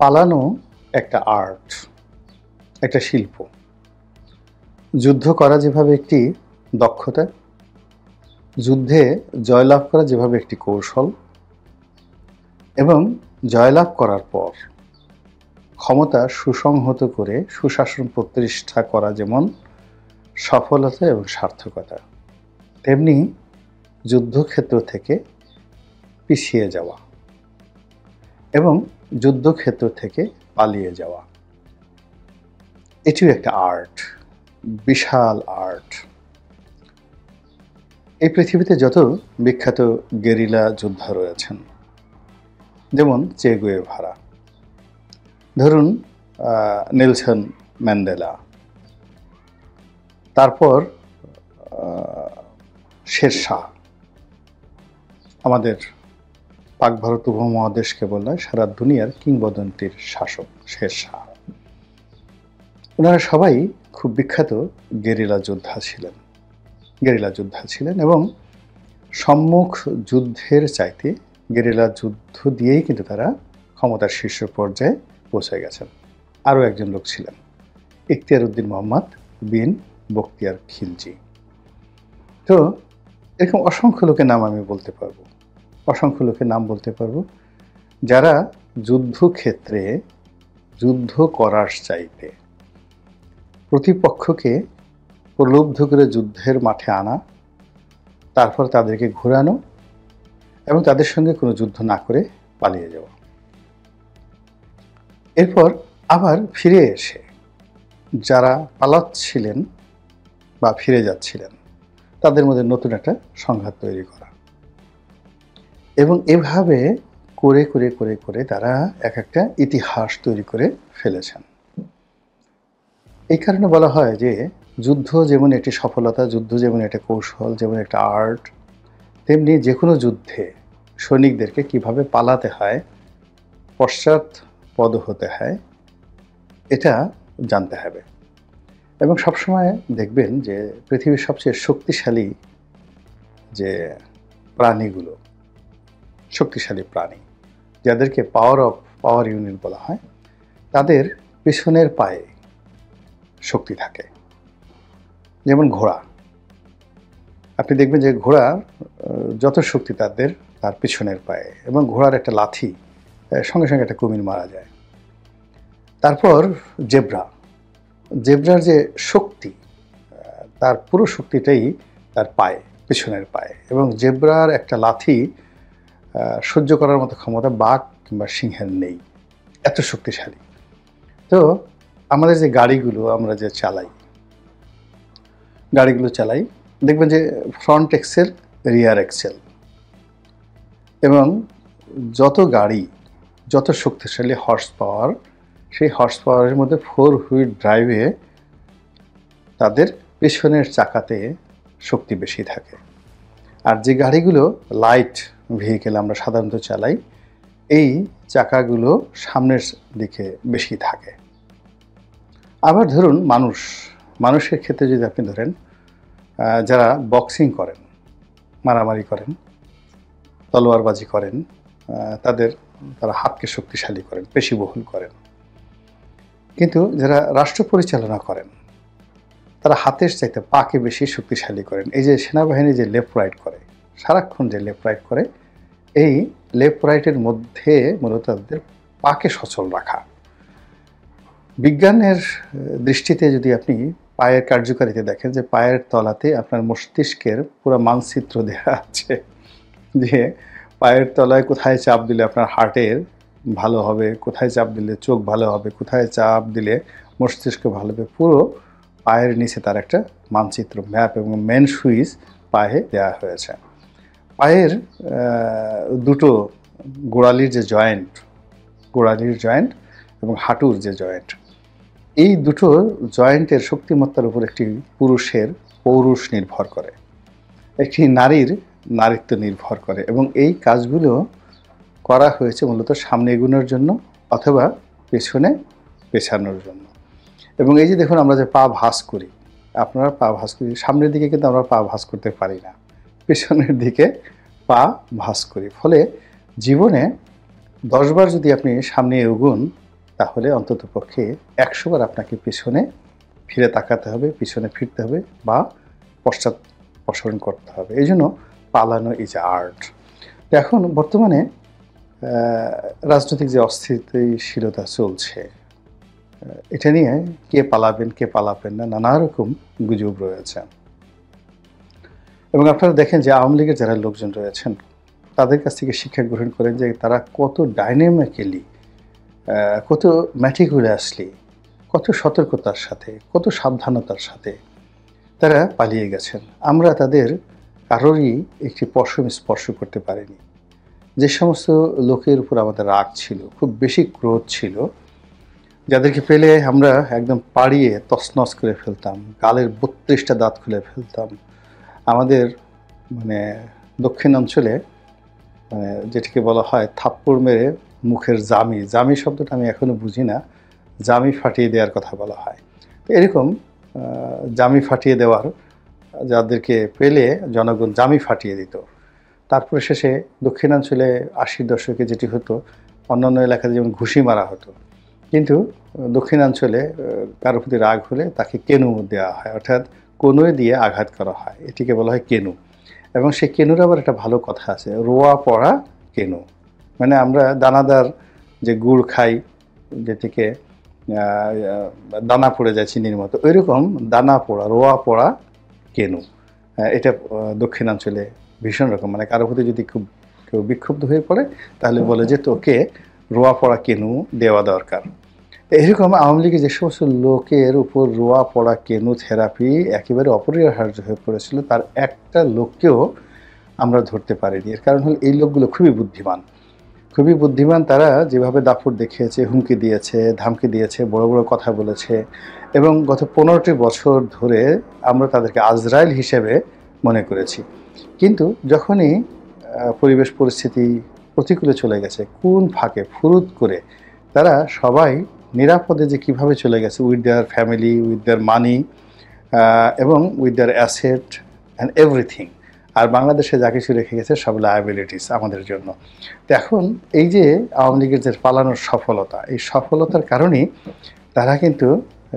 পালানো একটা আর্ট, একটা শিল্প। যুদ্ধ করা যেভাবে একটি দক্ষতা, যুদ্ধে জয়লাভ করা যেভাবে একটি কৌশল, এবং জয়লাভ করার পর ক্ষমতা সুসংহত করে সুশাসন প্রতিষ্ঠা করা যেমন সফলতা এবং সার্থকতা, তেমনি যুদ্ধক্ষেত্র থেকে পিছিয়ে যাওয়া এবং যুদ্ধক্ষেত্র থেকে পালিয়ে যাওয়া, এটিও একটা আর্ট, বিশাল আর্ট। এই পৃথিবীতে যত বিখ্যাত গেরিলা যোদ্ধা রয়েছেন, যেমন চে গুয়েভারা, ধরুন নেলসন ম্যান্ডেলা, তারপর শেরশাহ, আমাদের পাক ভারত উপমহাদেশকে বলা সারা দুনিয়ার কিংবদন্তির শাসক শেরশাহ। ওনারা সবাই খুব বিখ্যাত গেরিলা যোদ্ধা ছিলেন এবং সম্মুখ যুদ্ধের চাইতে গেরিলা যুদ্ধ দিয়েই কিন্তু তারা ক্ষমতার শীর্ষ পর্যায়ে পৌঁছে গেছেন। আরও একজন লোক ছিলেন ইখতিয়ার উদ্দিন মোহাম্মদ বিন বখতিয়ার খিলজি। তো এরকম অসংখ্য লোকের নাম আমি বলতে পারবো, যারা যুদ্ধক্ষেত্রে যুদ্ধ করার চাইতে প্রতিপক্ষকে প্রলুব্ধ করে যুদ্ধের মাঠে আনা, তারপর তাদেরকে ঘোরানো এবং তাদের সঙ্গে কোনো যুদ্ধ না করে পালিয়ে যাওয়া, এরপর আবার ফিরে এসে যারা পালাচ্ছিলেন বা ফিরে যাচ্ছিলেন তাদের মধ্যে নতুন একটা সংঘাত তৈরি করা, এবং এভাবে করে করে করে করে তারা এক একটা ইতিহাস তৈরি করে ফেলেছেন। এই কারণে বলা হয় যে যুদ্ধ যেমন একটি সফলতা, যুদ্ধ যেমন একটা কৌশল, যেমন একটা আর্ট, তেমনি যে কোনো যুদ্ধে সৈনিকদেরকে কিভাবে পালাতে হয়, পশ্চাৎপদ হতে হয়, এটা জানতে হবে। এবং সবসময় দেখবেন যে পৃথিবীর সবচেয়ে শক্তিশালী যে প্রাণীগুলো, শক্তিশালী প্রাণী যাদেরকে পাওয়ার ইউনিট বলা হয়, তাদের পেছনের পায়ে শক্তি থাকে। যেমন ঘোড়া, আপনি দেখবেন যে ঘোড়ার যত শক্তি তার পিছনের পায়ে, এবং ঘোড়ার একটা লাথি সঙ্গে সঙ্গে একটা কুমির মারা যায়। তারপর জেব্রার যে শক্তি, তার পুরো শক্তিটাই তার পায়ে, পিছনের পায়ে, এবং জেব্রার একটা লাথি সহ্য করার মতো ক্ষমতা বাঘ কিংবা সিংহের নেই, এত শক্তিশালী। তো আমাদের যে আমরা যে গাড়িগুলো চালাই, দেখবেন যে ফ্রন্ট এক্সেল, রিয়ার এক্সেল, এবং যত শক্তিশালী হর্স পাওয়ার, সেই হর্স পাওয়ারের মধ্যে 4 হুইল ড্রাইভে তাদের পেছনের চাকাতে শক্তি বেশি থাকে। আর যে গাড়িগুলো লাইট ভেহিকেল আমরা সাধারণত চালাই, এই চাকাগুলো সামনের দিকে বেশি থাকে। আবার ধরুন মানুষের ক্ষেত্রে যদি আপনি ধরেন, যারা বক্সিং করেন, মারামারি করেন, তলোয়ারবাজি করেন, তারা হাতকে শক্তিশালী করেন, পেশিবহুল করেন। কিন্তু যারা রাষ্ট্র পরিচালনা করেন, তারা হাতের চাইতে পাকে বেশি শক্তিশালী করেন। এই যে সেনাবাহিনী যে লেফট রাইট করে, সারাক্ষণ যে লেফট রাইট করে, এই লেফট রাইটের মধ্যে মূলত তাদের পাকে সচল রাখা। বিজ্ঞানের দৃষ্টিতে যদি আপনি পায়ের কার্যকারিতা দেখেন, যে পায়ের তলাতে আপনার মস্তিষ্কের পুরো মানচিত্র দেওয়া আছে, যে পায়ের তলায় কোথায় চাপ দিলে আপনার হার্টের ভালো হবে, কোথায় চাপ দিলে চোখ ভালো হবে, কোথায় চাপ দিলে মস্তিষ্ক ভালো হবে, পুরো পায়ের নিচে তার একটা মানচিত্র, ম্যাপ এবং মেন সুইচ পায়ে দেওয়া হয়েছে। পায়ের দুটো গোড়ালির জয়েন্ট এবং হাঁটুর যে জয়েন্ট, এই দুটো জয়েন্টের শক্তিমত্তার উপর একটি পুরুষের পৌরুষ নির্ভর করে, একটি নারীর নারীত্ব নির্ভর করে, এবং এই কাজগুলো করা হয়েছে মূলত সামনে এগোনোর জন্য অথবা পেছনে পেছানোর জন্য। এবং এই যে দেখুন, আমরা যে পা ভাঁজ করি, আপনারা পা ভাঁজ করি, সামনের দিকে কিন্তু আমরা পা ভাঁজ করতে পারি না, পেছনের দিকে পা ভাঁজ করি। ফলে জীবনে 10 বার যদি আপনি সামনে এগোন, তাহলে অন্ততপক্ষে ১০০ বার আপনাকে পিছনে ফিরে তাকাতে হবে, পিছনে ফিরতে হবে বা পশ্চাৎপসরণ করতে হবে। এইজন্য পালানো ইজ আর্ট। তো এখন বর্তমানে রাজনৈতিক যে অস্থিতিশীলতা চলছে, এটা নিয়ে কে পালাবেন, কে পালাবেন না, নানা রকম গুজব রয়েছে। এবং আপনারা দেখেন যে আওয়ামী লীগের যারা লোকজন রয়েছেন, তাদের কাছ থেকে শিক্ষা গ্রহণ করেন যে তারা কত ডাইনামিক্যালি, কত ম্যাটিকুলাসলি, কত সতর্কতার সাথে, কত সাবধানতার সাথে তারা পালিয়ে গেছেন। আমরা তাদের কারোরই একটি পশম স্পর্শ করতে পারিনি। যে সমস্ত লোকের উপর আমাদের রাগ ছিল, খুব বেশি ক্রোধ ছিল, যাদেরকে পেলে আমরা একদম পাড়িয়ে তছনছ করে ফেলতাম, গালের ৩২টা দাঁত খুলে ফেলতাম। আমাদের মানে দক্ষিণ অঞ্চলে যেটিকে বলা হয় থাপ্পড় মেরে মুখের জামি শব্দটা আমি এখনও বুঝি না, জামি ফাটিয়ে দেওয়ার কথা বলা হয়। এরকম জামি ফাটিয়ে দেওয়ার, যাদেরকে পেলে জনগণ জামি ফাটিয়ে দিত। তারপরে শেষে দক্ষিণাঞ্চলে ৮০ দশকে যেটি হতো, অন্যান্য এলাকাতে যেমন ঘুষি মারা হতো, কিন্তু দক্ষিণাঞ্চলে কারোর প্রতি রাগ হলে তাকে কেনু দেওয়া হয়, অর্থাৎ কনুয়ে দিয়ে আঘাত করা হয়। এটিকে বলা হয় কেনু। এবং সেই কেনুর আবার একটা ভালো কথা আছে, রোয়া পড়া কেনু। মানে আমরা দানাদার যে গুড় খাই, যেটিকে দানা পড়ে যায় চিনির মতো, ওই রকম দানা পোড়া, রোয়া পড়া কেনু। এটা দক্ষিণাঞ্চলে ভীষণ রকম, মানে কারোর প্রতি যদি খুব কেউ বিক্ষুব্ধ হয়ে পড়ে তাহলে বলে যে তোকে রোয়া পড়া কেনু দেওয়া দরকার। এরকম আওয়ামী লীগের যে সমস্ত লোকের উপর রোয়া পড়া কেনু থেরাপি একেবারে অপরিহার্য হয়ে পড়েছিল, তার একটা লোককেও আমরা ধরতে পারিনি। এর কারণ হল এই লোকগুলো খুবই বুদ্ধিমান। তারা যেভাবে দাপট দেখিয়েছে, হুমকি দিয়েছে, ধামকি দিয়েছে, বড় বড় কথা বলেছে, এবং গত ১৫টি বছর ধরে আমরা তাদেরকে আজরাইল হিসেবে মনে করেছি। কিন্তু যখনই পরিবেশ পরিস্থিতি প্রতিকূলে চলে গেছে, কোন ফাঁকে ফুরুত করে তারা সবাই নিরাপদে যে কীভাবে চলে গেছে, with their family, with their money এবং with their asset and everything. আর বাংলাদেশে যা কিছু রেখে গেছে সব লায়াবিলিটিস আমাদের জন্য। তো এখন এই যে আওয়ামী লীগের যে পালানোর সফলতা, এই সফলতার কারণেই তারা কিন্তু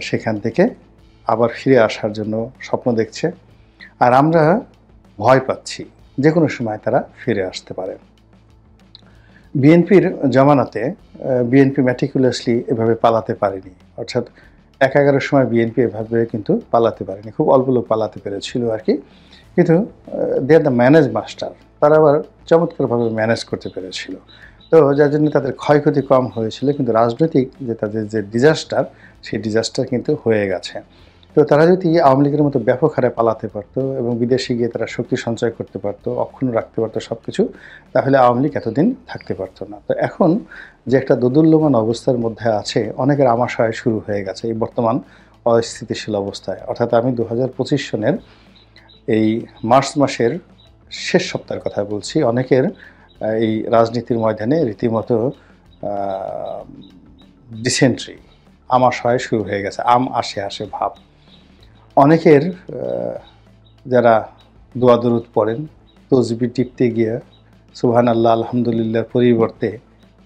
সেখান থেকে আবার ফিরে আসার জন্য স্বপ্ন দেখছে। আর আমরা ভয় পাচ্ছি যে কোনো সময় তারা ফিরে আসতে পারে। বিএনপির জমানাতে বিএনপি ম্যাটিকুলাসলি এভাবে পালাতে পারেনি, অর্থাৎ ১-১১ সময় বিএনপি এভাবে কিন্তু পালাতে পারেনি, খুব অল্প লোক পালাতে পেরেছিল আর কি। কিন্তু দে আর দ্য ম্যানেজ মাস্টার, তারা আবার চমৎকারভাবে ম্যানেজ করতে পেরেছিল। তো যার জন্য তাদের ক্ষয়ক্ষতি কম হয়েছিল, কিন্তু রাজনৈতিক যে তাদের যে ডিজাস্টার, সেই ডিজাস্টার কিন্তু হয়ে গেছে। তো তারা যদি আওয়ামী লীগের মতো ব্যাপক হারে পালাতে পারতো এবং বিদেশে গিয়ে তারা শক্তি সঞ্চয় করতে পারতো, অক্ষুণ্ণ রাখতে পারতো সব কিছু, তাহলে আওয়ামী লীগ এতদিন থাকতে পারতো না। তো এখন যে একটা দোদুল্যমান অবস্থার মধ্যে আছে, অনেকের আমাশয় শুরু হয়ে গেছে এই বর্তমান অস্থিতিশীল অবস্থায়। অর্থাৎ আমি ২০২৫ সনের এই মার্চ মাসের শেষ সপ্তাহের কথা বলছি। অনেকের এই রাজনীতির ময়দানে রীতিমতো ডিসেন্ট্রি, আমাশয় শুরু হয়ে গেছে, আসে ভাব। অনেকের যারা দোয়া দরুদ পড়েন, তসবিহ টিপতে গিয়ে সুবহানাল্লাহ আলহামদুলিল্লাহর পরিবর্তে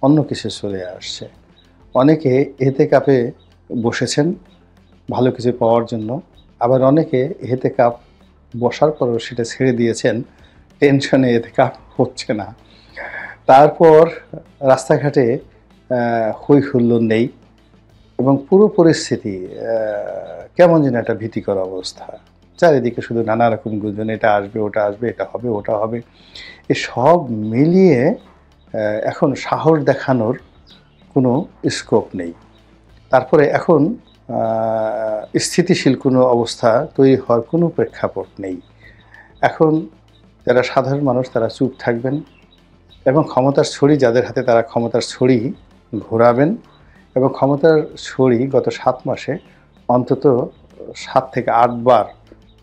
অন্য কিছু চলে আসছে। অনেকে এতেকাফে বসেছেন ভালো কিছু পাওয়ার জন্য, আবার অনেকে এতেকাফ বসার পরও সেটা ছেড়ে দিয়েছেন, টেনশনে এতেকাফ হচ্ছে না। তারপর রাস্তাঘাটে হই হুল্লোড় নেই এবং পুরো পরিস্থিতি কেমন যেন একটা ভীতিকর অবস্থা। চারিদিকে শুধু নানা রকম গুঞ্জন, এটা আসবে, ওটা আসবে, এটা হবে, ওটা হবে। সব মিলিয়ে এখন সাহস দেখানোর কোনো স্কোপ নেই। তারপরে এখন স্থিতিশীল কোনো অবস্থা তৈরি হওয়ার কোনো প্রেক্ষাপট নেই। এখন যারা সাধারণ মানুষ তারা চুপ থাকবেন এবং ক্ষমতার ছড়ি যাদের হাতে, তারা ক্ষমতার ছড়ি ঘোরাবেন। এবং ক্ষমতার ছড়ি গত ৭ মাসে অন্তত ৭ থেকে ৮ বার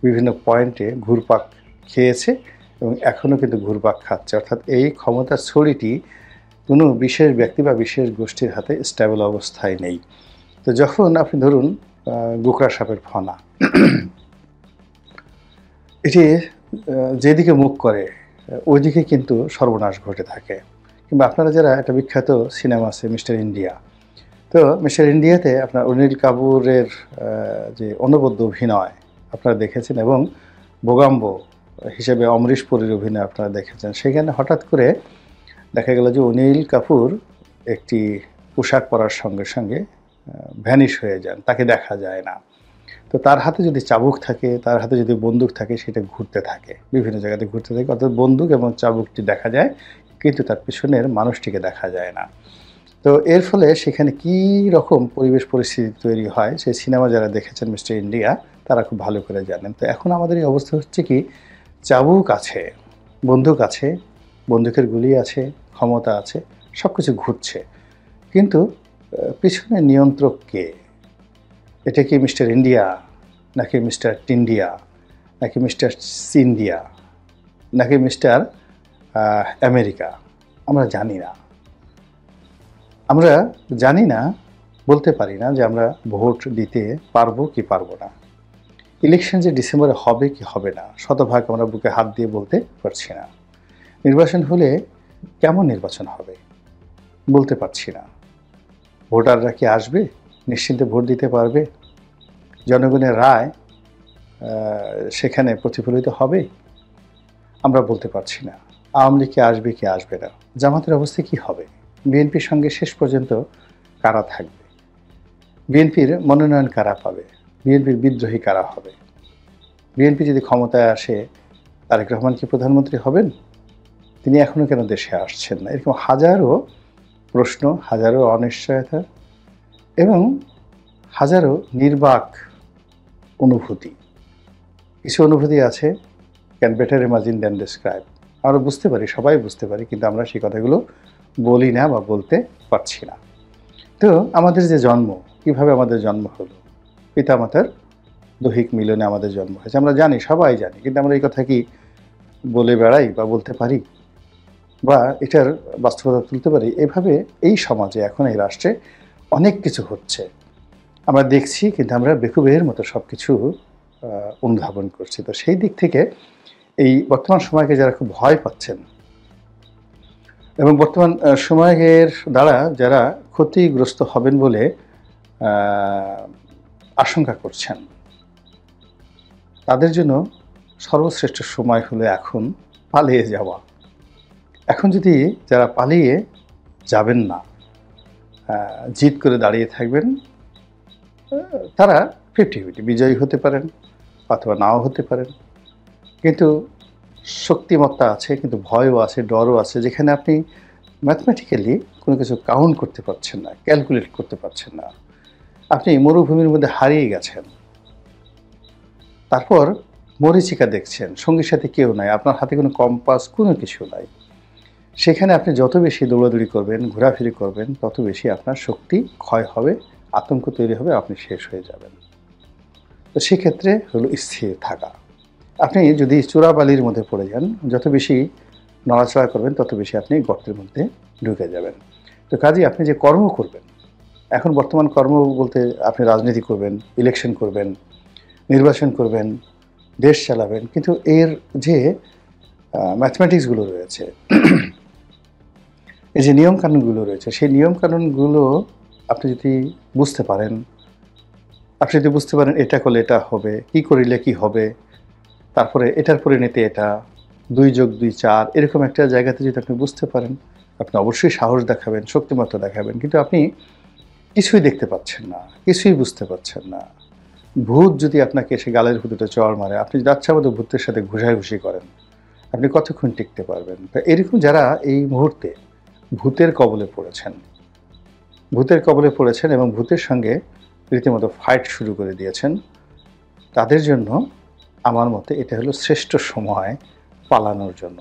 বিভিন্ন পয়েন্টে ঘুরপাক খেয়েছে এবং এখনও কিন্তু ঘুরপাক খাচ্ছে। অর্থাৎ এই ক্ষমতার ছড়িটি কোনো বিশেষ ব্যক্তি বা বিশেষ গোষ্ঠীর হাতে স্টেবল অবস্থায় নেই। তো যখন আপনি ধরুন গোকরা সাপের ফনা, এটি যেদিকে মুখ করে ওইদিকে কিন্তু সর্বনাশ ঘটে থাকে। কিংবা আপনারা যারা একটা বিখ্যাত সিনেমা আছে মিস্টার ইন্ডিয়া, তো মিস্টার ইন্ডিয়াতে আপনার অনিল কাপুরের যে অনবদ্য অভিনয় আপনারা দেখেছেন, এবং বোগাম্বো হিসেবে অমরিশ পুরীর অভিনয় আপনারা দেখেছেন। সেখানে হঠাৎ করে দেখা গেল যে অনিল কাপুর একটি পোশাক পরার সঙ্গে সঙ্গে ভ্যানিশ হয়ে যান, তাকে দেখা যায় না। তো তার হাতে যদি চাবুক থাকে, তার হাতে যদি বন্দুক থাকে, সেটা ঘুরতে থাকে, বিভিন্ন জায়গাতে ঘুরতে থাকে, অর্থাৎ বন্দুক এবং চাবুকটি দেখা যায় কিন্তু তার পিছনের মানুষটিকে দেখা যায় না। তো এর ফলে সেখানে কী রকম পরিবেশ পরিস্থিতি তৈরি হয়, সেই সিনেমা যারা দেখেছেন মিস্টার ইন্ডিয়া তারা খুব ভালো করে জানেন। তো এখন আমাদের এই অবস্থা হচ্ছে কি, চাবুক আছে, বন্দুক আছে, বন্দুকের গুলি আছে, ক্ষমতা আছে, সব কিছু ঘুরছে, কিন্তু পিছনে নিয়ন্ত্রক কে? এটা কি মিস্টার ইন্ডিয়া, নাকি মিস্টার টিন্ডিয়া, নাকি মিস্টার সিন্ডিয়া, নাকি মিস্টার আমেরিকা? আমরা জানি না। আমরা জানি না, বলতে পারি না যে আমরা ভোট দিতে পারবো কি পারবো না। ইলেকশন যে ডিসেম্বরে হবে কি হবে না, শতভাগ আমরা বুকে হাত দিয়ে বলতে পারছি না। নির্বাচন হলে কেমন নির্বাচন হবে বলতে পারছি না। ভোটাররা কি আসবে, নিশ্চিন্তে ভোট দিতে পারবে? জনগণের রায় সেখানে প্রতিফলিত হবে আমরা বলতে পারছি না। আওয়ামী লীগ কি আসবে কি আসবে না, জামাতের অবস্থা কি হবে, বিএনপির সঙ্গে শেষ পর্যন্ত কারা থাকবে, বিএনপির মনোনয়ন কারা পাবে, বিএনপির বিদ্রোহী কারা হবে, বিএনপি যদি ক্ষমতায় আসে তারেক রহমান কি প্রধানমন্ত্রী হবেন, তিনি এখনও কেন দেশে আসছেন না? এরকম হাজারো প্রশ্ন, হাজারো অনিশ্চয়তা এবং হাজারো নির্বাক অনুভূতি। কিছু অনুভূতি আছে can better imagine than describe, আমরা বুঝতে পারি, সবাই বুঝতে পারি, কিন্তু আমরা সেই কথাগুলো বলি না বা বলতে পারছি না। তো আমাদের যে জন্ম, কিভাবে আমাদের জন্ম হলো, পিতামাতার দৈহিক মিলনে আমাদের জন্ম হয়েছে, আমরা জানি, সবাই জানি, কিন্তু আমরা এই কথা কি বলে বেড়াই বা বলতে পারি বা এটার বাস্তবতা তুলতে পারি? এভাবে এই সমাজে এখন এই রাষ্ট্রে অনেক কিছু হচ্ছে, আমরা দেখছি, কিন্তু আমরা বেকুবের মতো সব কিছু অনুধাবন করছি। তো সেই দিক থেকে এই বর্তমান সময়কে যারা খুব ভয় পাচ্ছেন এবং বর্তমান সময়ের দ্বারা যারা ক্ষতিগ্রস্ত হবেন বলে আশঙ্কা করছেন, তাদের জন্য সর্বশ্রেষ্ঠ সময় হলো এখন পালিয়ে যাওয়া। এখন যদি যারা পালিয়ে যাবেন না, জিদ করে দাঁড়িয়ে থাকবেন, তারা 50-50 বিজয়ী হতে পারেন অথবা নাও হতে পারেন। কিন্তু শক্তিমত্তা আছে, কিন্তু ভয়ও আছে, ডরও আছে, যেখানে আপনি ম্যাথমেটিক্যালি কোনো কিছু কাউন্ট করতে পারছেন না, ক্যালকুলেট করতে পারছেন না। আপনি মরুভূমির মধ্যে হারিয়ে গেছেন, তারপর মরীচিকা দেখছেন, সঙ্গীর সাথে কেউ নাই, আপনার হাতে কোনো কম্পাস, কোনো কিছু নাই। সেখানে আপনি যত বেশি দৌড়াদৌড়ি করবেন, ঘোরাফিরি করবেন, তত বেশি আপনার শক্তি ক্ষয় হবে, আতঙ্ক তৈরি হবে, আপনি শেষ হয়ে যাবেন। তো সেক্ষেত্রে হলো স্থির থাকা। আপনি যদি চোরাবালির মধ্যে পড়ে যান, যত বেশি নড়াচড়া করবেন, তত বেশি আপনি গর্তের মধ্যে ঢুকে যাবেন। তো কাজেই আপনি যে কর্ম করবেন, এখন বর্তমান কর্ম বলতে আপনি রাজনীতি করবেন, ইলেকশন করবেন, নির্বাচন করবেন, দেশ চালাবেন, কিন্তু এর যে ম্যাথমেটিক্সগুলো রয়েছে, এই যে নিয়মকানুনগুলো রয়েছে, সেই নিয়মকানুনগুলো আপনি যদি বুঝতে পারেন, এটা করলে এটা হবে, কি করিলে কি হবে, তারপরে এটার পরিণতি এটা, 2+2 4, এরকম একটা জায়গাতে যদি আপনি বুঝতে পারেন, আপনি অবশ্যই সাহস দেখাবেন, শক্তিমত্তা দেখাবেন। কিন্তু আপনি কিছুই দেখতে পাচ্ছেন না, কিছুই বুঝতে পারছেন না। ভূত যদি আপনাকে এসে গালের ভুতুতে চড় মারে, আপনি যদি আচ্ছা মতো ভূতের সাথে ঘুষাঘুষি করেন, আপনি কতক্ষণ টিকতে পারবেন? এরকম যারা এই মুহূর্তে ভূতের কবলে পড়েছেন এবং ভূতের সঙ্গে রীতিমতো ফাইট শুরু করে দিয়েছেন, তাদের জন্য আমার মতে এটা হলো শ্রেষ্ঠ সময় পালানোর জন্য।